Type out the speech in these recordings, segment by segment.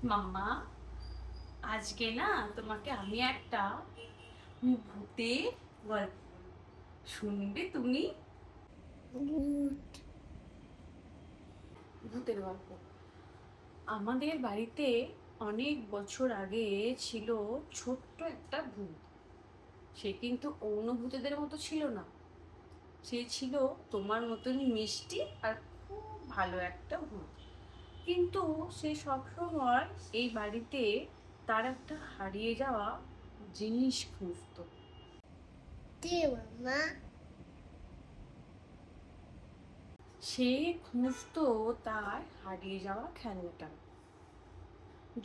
মাম্মা, আজকে না তোমাকে আমি একটা ভূতের গল্প শুনবে তুমি? ভূতের গল্প। আমাদের বাড়িতে অনেক বছর আগে ছিল ছোট্ট একটা ভূত। সে কিন্তু অন্য ভূতেদের মতো ছিল না। সে ছিল তোমার মতনই মিষ্টি আর খুব ভালো একটা ভূত। কিন্তু সে সবসময় এই বাড়িতে তার একটা হারিয়ে যাওয়া জিনিস খুঁজতো। মা। সে খুঁজতো তার হারিয়ে যাওয়া খেলনাটা।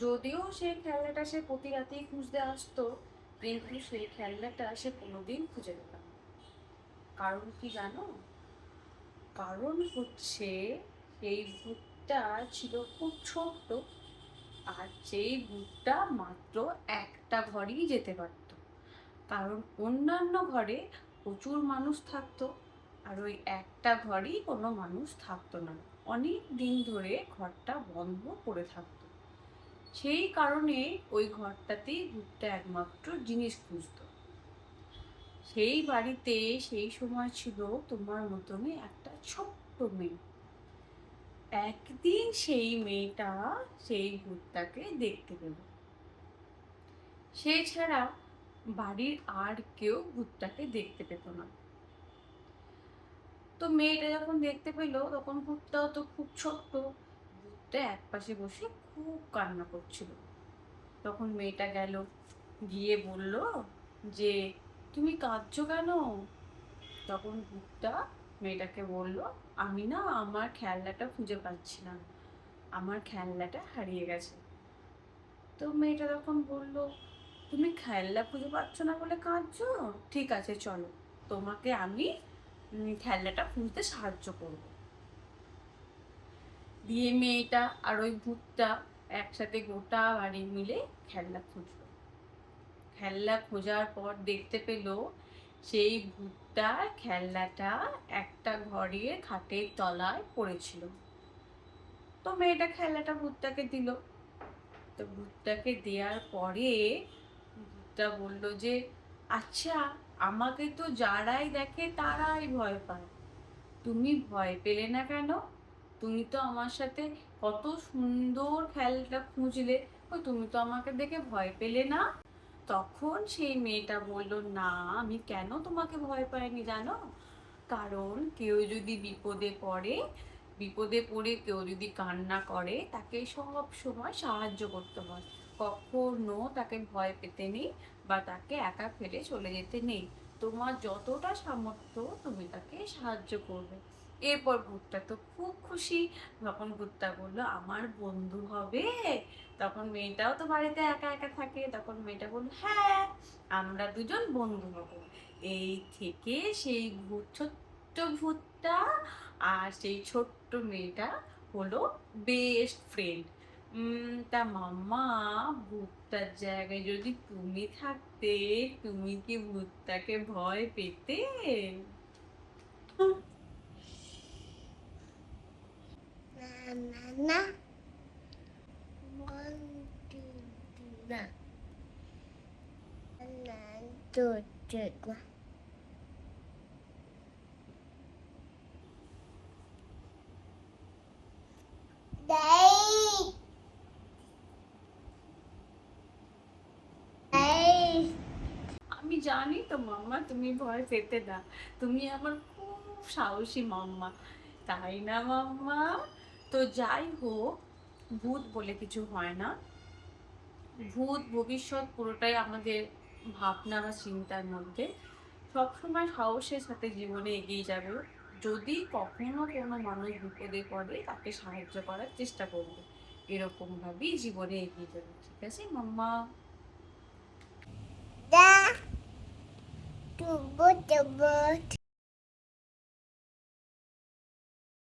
যদিও সেই খেলনাটা সে প্রতি রাতেই খুঁজতে আসতো, কিন্তু সেই খেলনাটা সে কোনোদিন খুঁজে পেত না। কারণ কি জানো? কারণ হচ্ছে সেই ভূতটা ছিল খুব ছোট্ট, আর সেই ভূতটা মাত্র একটা ঘরেই যেতে পারত। কারণ অন্যান্য ঘরে প্রচুর মানুষ থাকতো, আর ওই একটা ঘরেই কোনো মানুষ থাকতো না। অনেক দিন ধরে ঘরটা বন্ধ পড়ে থাকতো। সেই কারণে ওই ঘরটাতেই ভূতটা একমাত্র জিনিস খুঁজতো। সেই বাড়িতে সেই সময় ছিল তোমার মতনই একটা ছোট্ট মেয়ে। একদিন সেই মেয়েটা সেই ভূতটাকে দেখতে পেল। সে ছাড়া বাড়ির আর কেউ ভূতটাকে দেখতে পেত না। তো মেয়েটা যখন দেখতে পেলো, তখন ভূতটাও তো খুব ছোট্ট। ভূতটা একপাশে বসে খুব কান্না করছিল। তখন মেয়েটা গেল, গিয়ে বলল যে, তুমি কাঁদছো কেন? তখন ভূতটা মেয়েটাকে বলল, আমি না আমার খেলনাটা খুঁজে পাচ্ছি না, আমার খেলনাটা হারিয়ে গেছে। তো মেয়েটা তখন বলল, তুমি খেলনা খুঁজে পাচ্ছ না বলে কাঁদছো? ঠিক আছে, চলো, তোমাকে আমি খেলনাটা খুঁজতে সাহায্য করবো। দিয়ে মেয়েটা আর ওই ভূতটা একসাথে গোটা বাড়ি মিলে খেলনা খুঁজলো। খেলনা খোঁজার পর দেখতে পেল সেই ভূতটার খেলনাটা একটা ঘরের খাটের তলায় পড়েছিল। তো মেয়েটা খেলনাটা ভূতটাকে দিল। তো ভূতটাকে দেওয়ার পরে ভূতটা বলল যে, আচ্ছা, আমাকে তো যারাই দেখে তারাই ভয় পায়, তুমি ভয় পেলে না কেন? তুমি তো আমার সাথে কত সুন্দর খেলনা খুঁজলে, তুমি তো আমাকে দেখে ভয় পেলে না? তখন সেই মেয়েটা বলল, না, আমি কেন তোমাকে ভয় পাইনি জানো? কারণ কেউ যদি বিপদে পড়ে কেউ যদি কান্না করে, তাকে সব সময় সাহায্য করতে হয়। কখনো তাকে ভয় পেতে নেই বা তাকে একা ফেলে চলে যেতে নেই। তোমার যতটা সামর্থ্য তুমি তাকে সাহায্য করবে। এরপর ভূতটা তো খুব খুশি। যখন ভূতটা বললো আমার বন্ধু হবে, তখন মেয়েটাও তো বাড়িতে একা একা থাকে, তখন মেয়েটা বলল, হ্যাঁ, আমরা দুজন বন্ধু হব। এই থেকে সেই ছোট্ট ভূতটা আর সেই ছোট্ট মেয়েটা হলো বেস্ট ফ্রেন্ড। তা মাম্মা, ভূতটার জায়গায় যদি তুমি থাকতে, তুমি কি ভূতটাকে ভয় পেতে? না, না, না, আমি জানি তো মাম্মা, তুমি ভয় পেতে না। তুমি আমার খুব সাহসী মাম্মা, তাই না মাম্মা? তো যাই হোক, ভূত বলে কিছু হয় না। ভূত ভবিষ্যৎ পুরোটাই আমাদের ভাবনা বা চিন্তার মধ্যে। সবসময় সাহসের সাথে জীবনে এগিয়ে যাবে। যদি কখনো কোনো মানুষ বিপদে পড়ে, তাকে সাহায্য করার চেষ্টা করবে। এরকম ভাবেই জীবনে এগিয়ে যাবে। ঠিক আছে মাম্মা? da, to boot the boat.